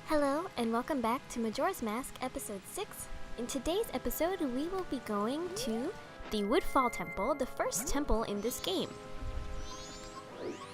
Hello, and welcome back to Majora's Mask Episode 6. In today's episode, we will be going to the Woodfall Temple, the first temple in this game.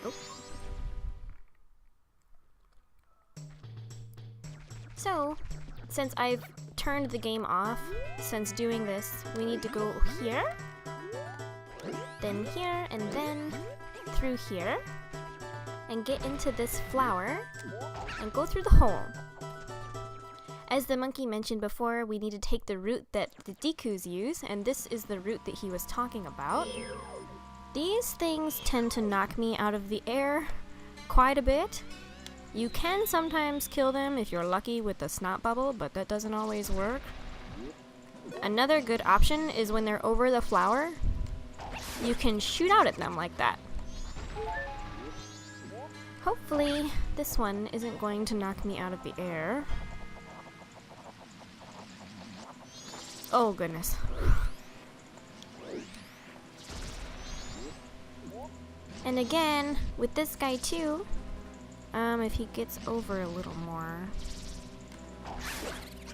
Oh. So, since I've turned the game off, since doing this, we need to go here, then here, and then through here, and get into this flower, and go through the hole. As the monkey mentioned before, we need to take the route that the Dekus use, and this is the route that he was talking about. These things tend to knock me out of the air quite a bit. You can sometimes kill them if you're lucky with the snot bubble, but that doesn't always work. Another good option is when they're over the flower, you can shoot out at them like that. Hopefully, this one isn't going to knock me out of the air. Oh goodness. And again, with this guy too, if he gets over a little more,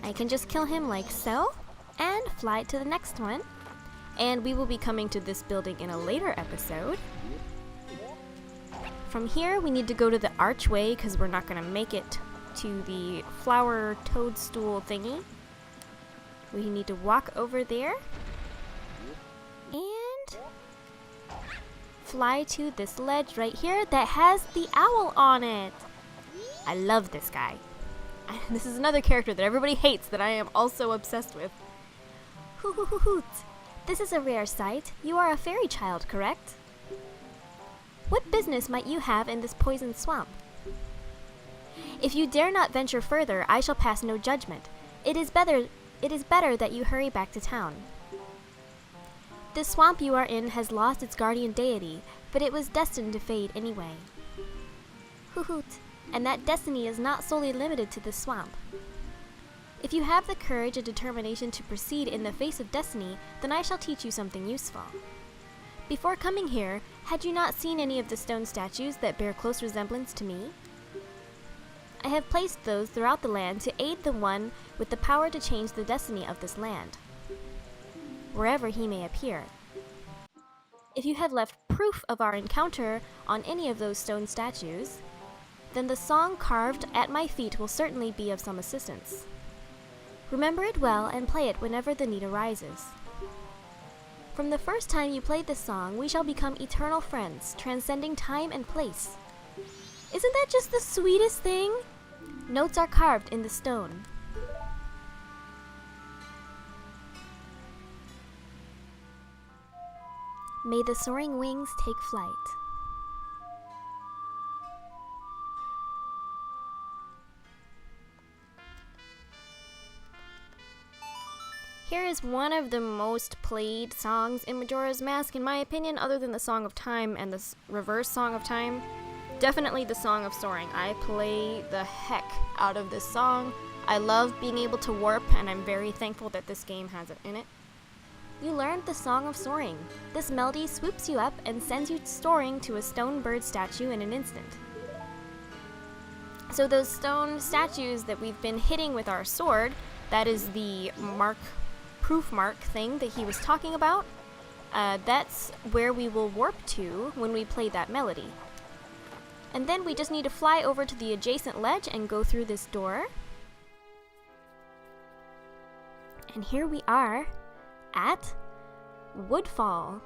I can just kill him like so, and fly to the next one. And we will be coming to this building in a later episode. From here, we need to go to the archway because we're not going to make it to the flower toadstool thingy. We need to walk over there and fly to this ledge right here that has the owl on it. I love this guy. This is another character that everybody hates that I am also obsessed with. Hoot. This is a rare sight. You are a fairy child, correct? What business might you have in this poisoned swamp? If you dare not venture further, I shall pass no judgment. It is better that you hurry back to town. The swamp you are in has lost its guardian deity, but it was destined to fade anyway. Hoot. And that destiny is not solely limited to the swamp. If you have the courage and determination to proceed in the face of destiny, then I shall teach you something useful. Before coming here, had you not seen any of the stone statues that bear close resemblance to me? I have placed those throughout the land to aid the one with the power to change the destiny of this land, wherever he may appear. If you have left proof of our encounter on any of those stone statues, then the song carved at my feet will certainly be of some assistance. Remember it well and play it whenever the need arises. From the first time you played this song, we shall become eternal friends, transcending time and place. Isn't that just the sweetest thing? Notes are carved in the stone. May the soaring wings take flight. Here is one of the most played songs in Majora's Mask, in my opinion, other than the Song of Time and the reverse Song of Time. Definitely the Song of Soaring. I play the heck out of this song. I love being able to warp, and I'm very thankful that this game has it in it. You learned the Song of Soaring. This melody swoops you up and sends you soaring to a stone bird statue in an instant. So those stone statues that we've been hitting with our sword, that is the proof mark thing that he was talking about. That's where we will warp to when we play that melody. And then we just need to fly over to the adjacent ledge and go through this door. And here we are at Woodfall.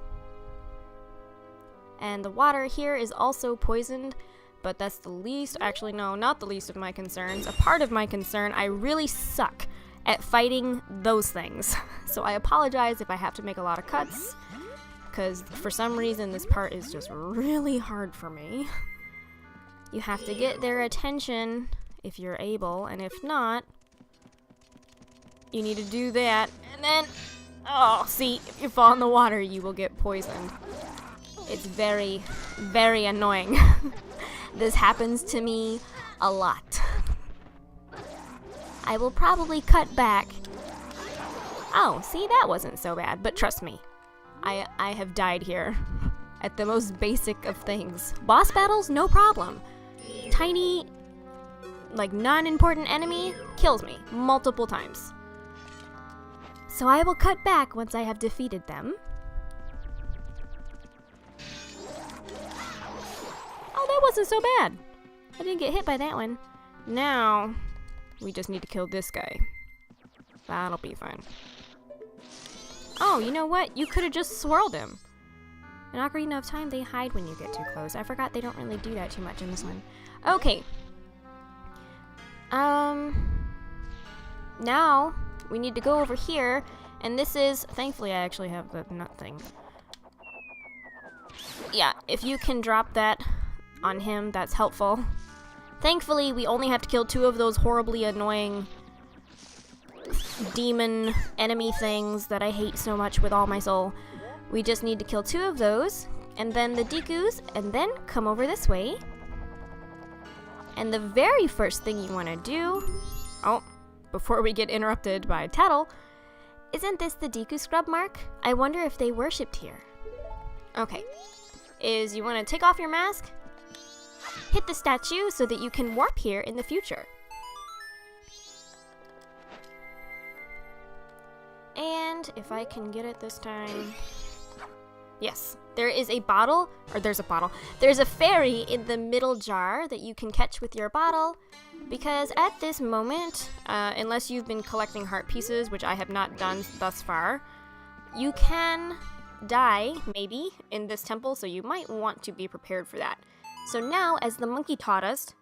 And the water here is also poisoned, but that's the least, actually no, not the least of my concerns. A part of my concern, I really suck at fighting those things. So I apologize if I have to make a lot of cuts, because for some reason this part is just really hard for me. You have to get their attention if you're able, and if not, you need to do that, and then, oh, see, if you fall in the water, you will get poisoned. It's very, very annoying. This happens to me a lot. I will probably cut back. Oh, see, that wasn't so bad, but trust me, I have died here at the most basic of things. Boss battles, no problem. Tiny like non-important enemy kills me multiple times. So I will cut back once I have defeated them. Oh, that wasn't so bad. I didn't get hit by that one. Now, we just need to kill this guy. That'll be fun. Oh, you know what? You could have just swirled him. In Ocarina of Time, they hide when you get too close. I forgot they don't really do that too much in this one. Okay. Now, we need to go over here, and this is... Thankfully, I actually have the nut thing. Yeah, if you can drop that on him, that's helpful. Thankfully, we only have to kill 2 of those horribly annoying demon enemy things that I hate so much with all my soul. We just need to kill 2 of those, and then the Dekus, and then come over this way. And the very first thing you want to do... Oh, before we get interrupted by Tattle, isn't this the Deku scrub mark? I wonder if they worshipped here. Okay, is you want to take off your mask, hit the statue so that you can warp here in the future. And if I can get it this time... Yes, there is a bottle, or there's a fairy in the middle jar that you can catch with your bottle, because at this moment, unless you've been collecting heart pieces, which I have not done thus far, you can die, maybe, in this temple, so you might want to be prepared for that. So now, as the monkey taught us,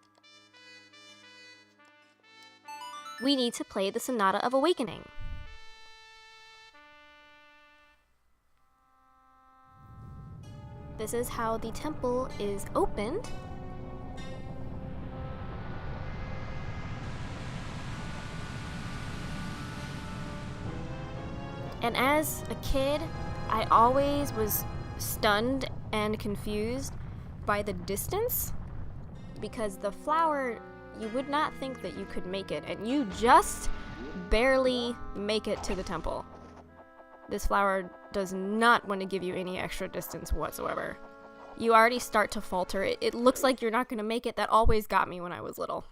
we need to play the Sonata of Awakening. This is how the temple is opened. And as a kid, I always was stunned and confused by the distance, because the flower, you would not think that you could make it, and you just barely make it to the temple. This flower does not want to give you any extra distance whatsoever. You already start to falter. It looks like you're not going to make it. That always got me when I was little.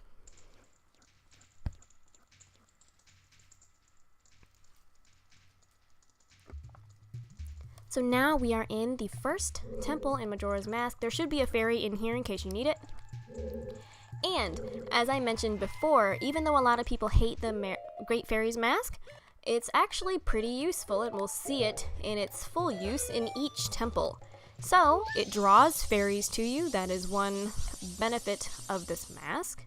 So now we are in the first temple in Majora's Mask. There should be a fairy in here in case you need it. And, as I mentioned before, even though a lot of people hate the Great Fairy's Mask, it's actually pretty useful, and we'll see it in its full use in each temple. So, it draws fairies to you. That is one benefit of this mask.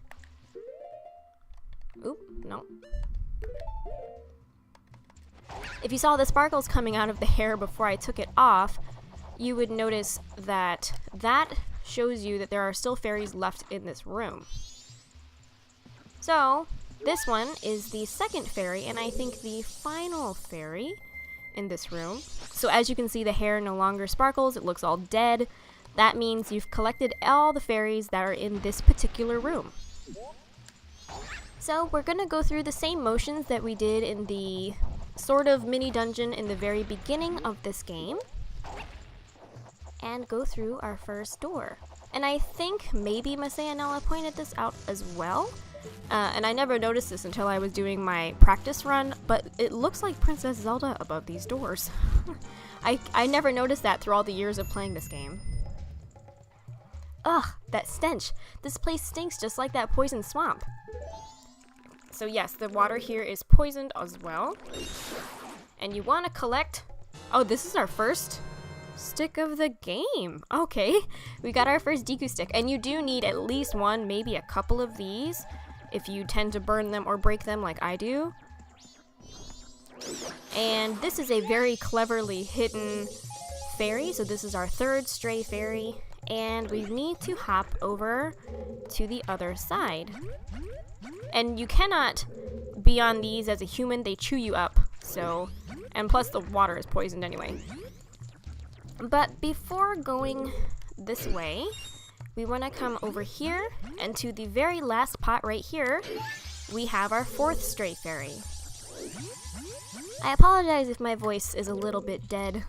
Oop, no. If you saw the sparkles coming out of the hair before I took it off, you would notice that that shows you that there are still fairies left in this room. So, this one is the second fairy, and I think the final fairy in this room. So as you can see, the hair no longer sparkles, it looks all dead. That means you've collected all the fairies that are in this particular room. So we're gonna go through the same motions that we did in the sort of mini dungeon in the very beginning of this game, and go through our first door. And I think maybe Masayanella pointed this out as well. And I never noticed this until I was doing my practice run, but it looks like Princess Zelda above these doors. I never noticed that through all the years of playing this game. Ugh, that stench. This place stinks just like that poison swamp. So yes, the water here is poisoned as well. And you want to collect... Oh, this is our first stick of the game. Okay, we got our first Deku stick. And you do need at least one, maybe a couple of these, if you tend to burn them or break them like I do. And this is a very cleverly hidden fairy. So this is our third stray fairy. And we need to hop over to the other side. And you cannot be on these as a human. They chew you up. So, and plus the water is poisoned anyway. But before going this way, we want to come over here, and to the very last pot right here, we have our fourth stray fairy. I apologize if my voice is a little bit dead.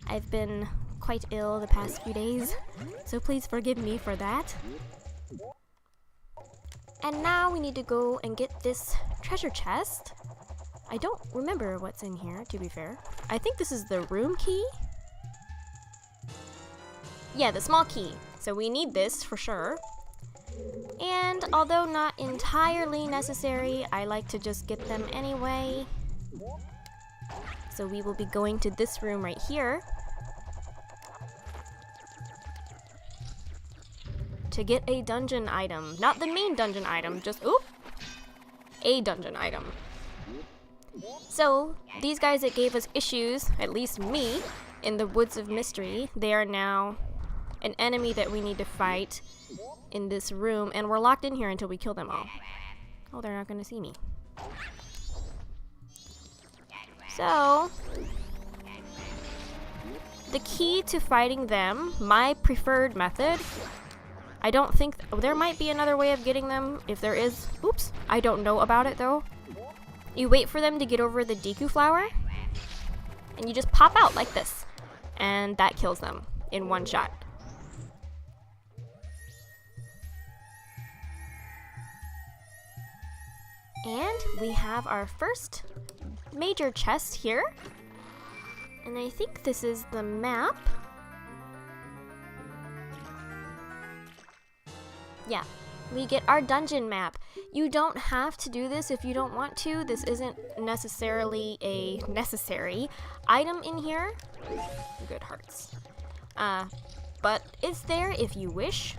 I've been quite ill the past few days, so please forgive me for that. And now we need to go and get this treasure chest. I don't remember what's in here, to be fair. I think this is the room key. Yeah, the small key. So we need this for sure. And although not entirely necessary, I like to just get them anyway. So we will be going to this room right here to get a dungeon item. Not the main dungeon item, just, oop, a dungeon item. So, these guys that gave us issues, at least me, in the Woods of Mystery, they are now an enemy that we need to fight in this room, and we're locked in here until we kill them all. Oh, they're not gonna see me. So, the key to fighting them, my preferred method, I don't think, there might be another way of getting them. If there is, oops, I don't know about it though. You wait for them to get over the Deku flower, and you just pop out like this, and that kills them in one shot. And we have our first major chest here, and I think this is the map. Yeah, we get our dungeon map. You don't have to do this if you don't want to. This isn't necessarily a necessary item in here. Good hearts. But it's there if you wish.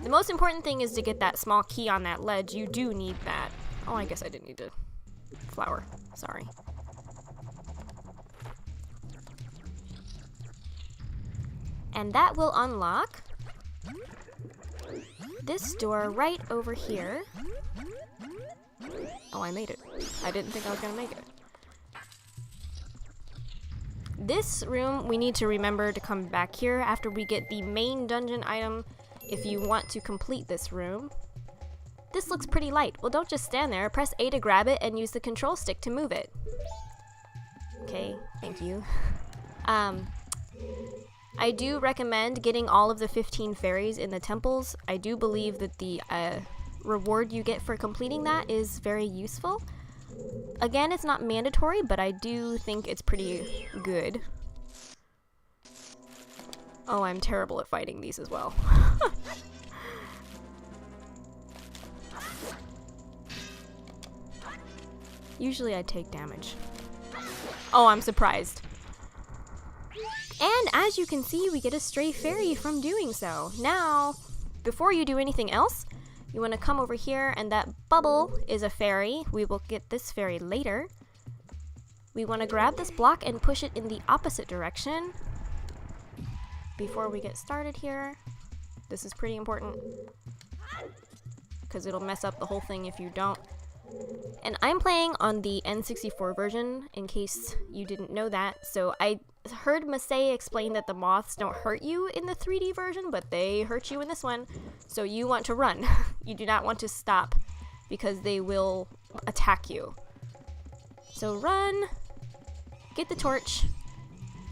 The most important thing is to get that small key on that ledge. You do need that. Oh, I guess I didn't need to flower. Sorry. And that will unlock this door right over here. Oh, I made it. I didn't think I was gonna make it. This room, we need to remember to come back here after we get the main dungeon item if you want to complete this room. This looks pretty light. Well, don't just stand there. Press A to grab it and use the control stick to move it. Okay, thank you. I do recommend getting all of the 15 fairies in the temples. I do believe that the reward you get for completing that is very useful. Again, it's not mandatory, but I do think it's pretty good. Oh, I'm terrible at fighting these as well. Usually I take damage. Oh, I'm surprised. And as you can see, we get a stray fairy from doing so. Now, before you do anything else, you want to come over here, and that bubble is a fairy. We will get this fairy later. We want to grab this block and push it in the opposite direction. Before we get started here, this is pretty important because it'll mess up the whole thing if you don't. And I'm playing on the N64 version, in case you didn't know that. So I heard Masay explain that the moths don't hurt you in the 3D version, but they hurt you in this one. So you want to run. You do not want to stop because they will attack you. So run, get the torch,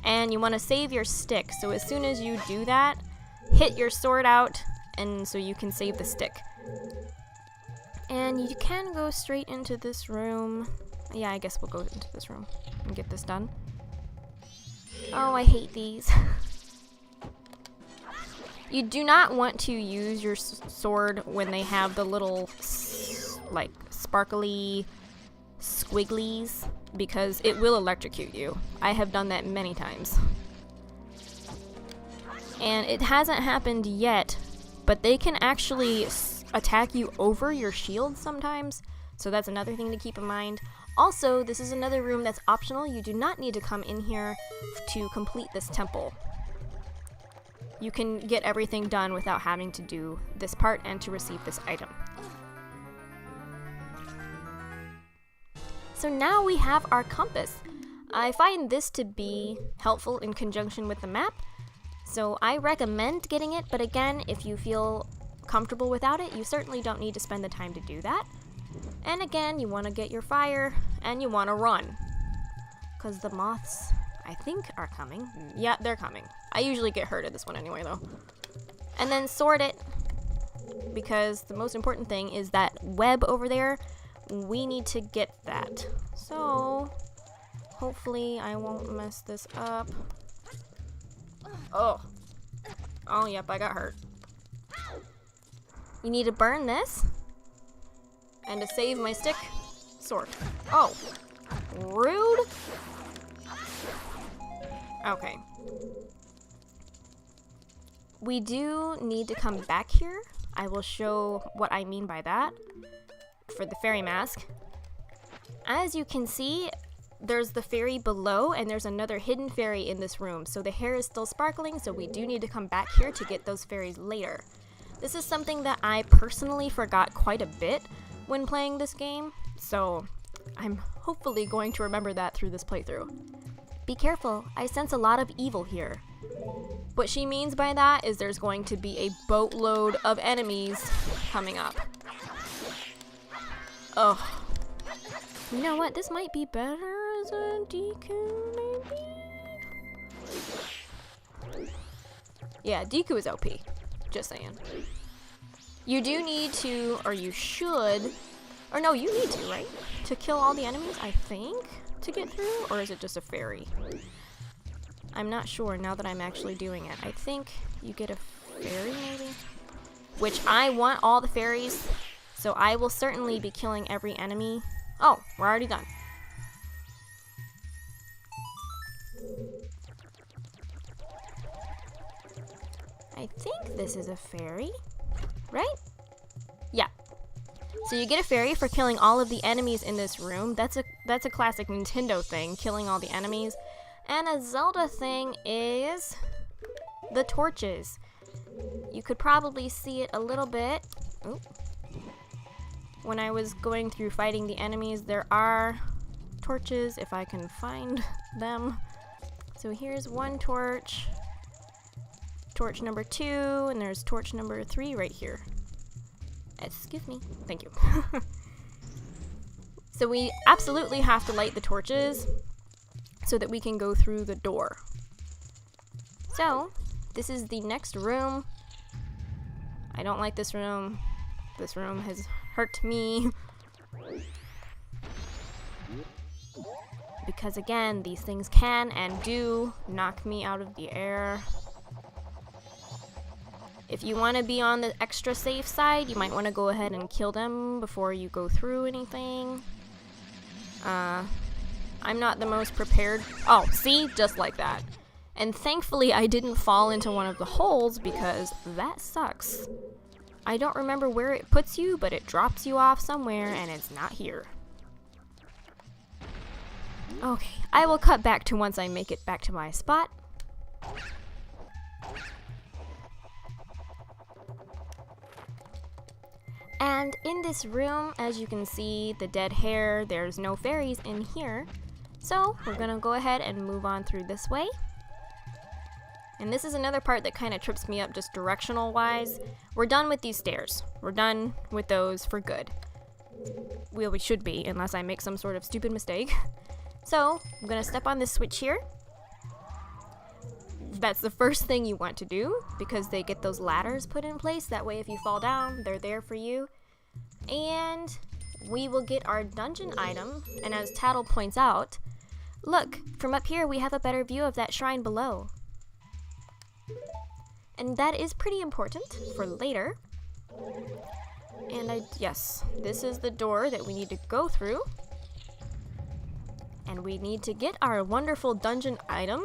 and you want to save your stick. So as soon as you do that, hit your sword out, and so you can save the stick. And you can go straight into this room. Yeah, I guess we'll go into this room and get this done. Oh, I hate these. You do not want to use your sword when they have the little, like, sparkly squigglies, because it will electrocute you. I have done that many times. And it hasn't happened yet, but they can actually attack you over your shield sometimes, so that's another thing to keep in mind. Also, this is another room that's optional. You do not need to come in here to complete this temple. You can get everything done without having to do this part and to receive this item. So now we have our compass. I find this to be helpful in conjunction with the map, so I recommend getting it, but again, if you feel comfortable without it, you certainly don't need to spend the time to do that. And again, you want to get your fire and you want to run, because the moths, I think, are coming. Yeah, they're coming. I usually get hurt at this one anyway though. And then sword it because the most important thing is that web over there. We need to get that. So, hopefully I won't mess this up. Oh. Oh, yep, I got hurt. You need to burn this. And to save my stick, sword. Oh. Rude. Okay. We do need to come back here. I will show what I mean by that for the fairy mask. As you can see, there's the fairy below and there's another hidden fairy in this room. So the hair is still sparkling, so we do need to come back here to get those fairies later. This is something that I personally forgot quite a bit when playing this game, so I'm hopefully going to remember that through this playthrough. Be careful, I sense a lot of evil here. What she means by that is there's going to be a boatload of enemies coming up. Ugh. You know what? This might be better as a Deku, maybe? Yeah, Deku is OP. Just saying. You do need to, or you should, or no, you need to, right? To kill all the enemies, I think, to get through? Or is it just a fairy? I'm not sure now that I'm actually doing it. I think you get a fairy, maybe? Which I want all the fairies, so I will certainly be killing every enemy. Oh, we're already done. I think this is a fairy, right? Yeah. So you get a fairy for killing all of the enemies in this room. That's a classic Nintendo thing, killing all the enemies. And a Zelda thing is the torches. You could probably see it a little bit. Oop. When I was going through fighting the enemies, there are torches if I can find them. So here's one torch. Torch number 2, and there's torch number 3 right here. Excuse me. Thank you. So we absolutely have to light the torches so that we can go through the door. So, this is the next room. I don't like this room. This room has hurt me. Because again, these things can and do knock me out of the air. If you want to be on the extra safe side, you might want to go ahead and kill them before you go through anything. I'm not the most prepared. Oh, see? Just like that. And thankfully, I didn't fall into one of the holes because that sucks. I don't remember where it puts you, but it drops you off somewhere and it's not here. Okay, I will cut back to once I make it back to my spot. And in this room, as you can see, the dead hair, there's no fairies in here. So we're gonna go ahead and move on through this way. And this is another part that kind of trips me up just directional wise. We're done with these stairs. We're done with those for good. Well, we should be, unless I make some sort of stupid mistake. So I'm gonna step on this switch here. That's the first thing you want to do because they get those ladders put in place. That way if you fall down, they're there for you. And we will get our dungeon item. And as Tattle points out, look, from up here we have a better view of that shrine below. And that is pretty important for later. And yes, this is the door that we need to go through. And we need to get our wonderful dungeon item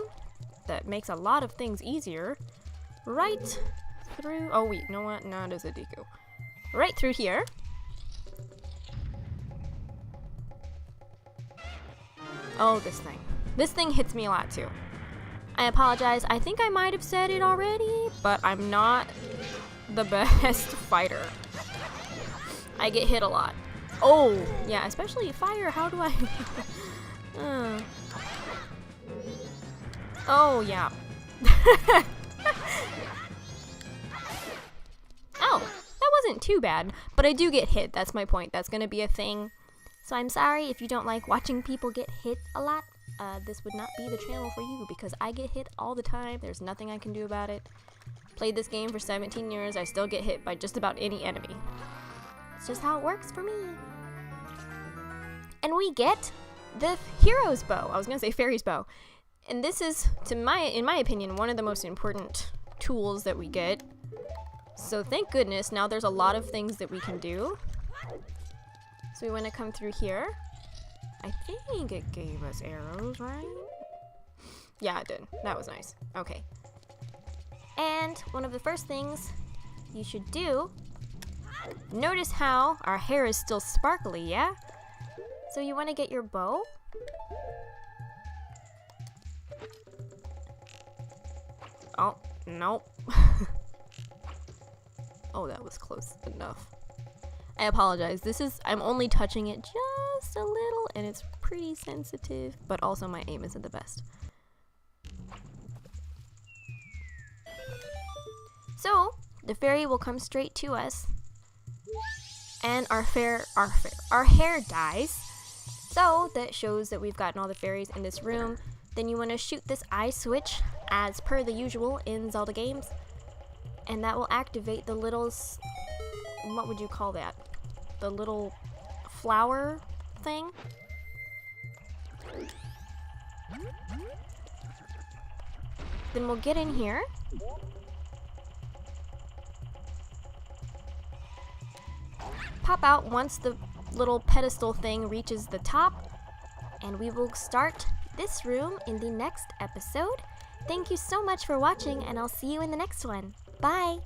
that makes a lot of things easier right through. Oh wait, you know what? No, it is a Deku. Right through here. Oh, this thing. This thing hits me a lot too. I apologize. I think I might have said it already, but I'm not the best fighter. I get hit a lot. Oh, yeah, especially fire. How do I... Oh, yeah. Oh, that wasn't too bad, but I do get hit. That's my point. That's going to be a thing. So I'm sorry if you don't like watching people get hit a lot. This would not be the channel for you because I get hit all the time. There's nothing I can do about it. Played this game for 17 years, I still get hit by just about any enemy. It's just how it works for me. And we get the hero's bow. I was gonna say fairy's bow. And this is, in my opinion, one of the most important tools that we get. So thank goodness, now there's a lot of things that we can do. So we want to come through here. I think it gave us arrows, right? Yeah, it did. That was nice. Okay. And one of the first things you should do, notice how our hair is still sparkly, yeah? So you want to get your bow. Oh, nope. Oh, that was close enough. I apologize. I'm only touching it just a little and it's pretty sensitive, but also my aim isn't the best. So, the fairy will come straight to us and our hair dies. So, that shows that we've gotten all the fairies in this room. Then you want to shoot this eye switch as per the usual in Zelda games. And that will activate the little, what would you call that? The little flower thing. Then we'll get in here. Pop out once the little pedestal thing reaches the top. And we will start this room in the next episode. Thank you so much for watching, and I'll see you in the next one. Bye!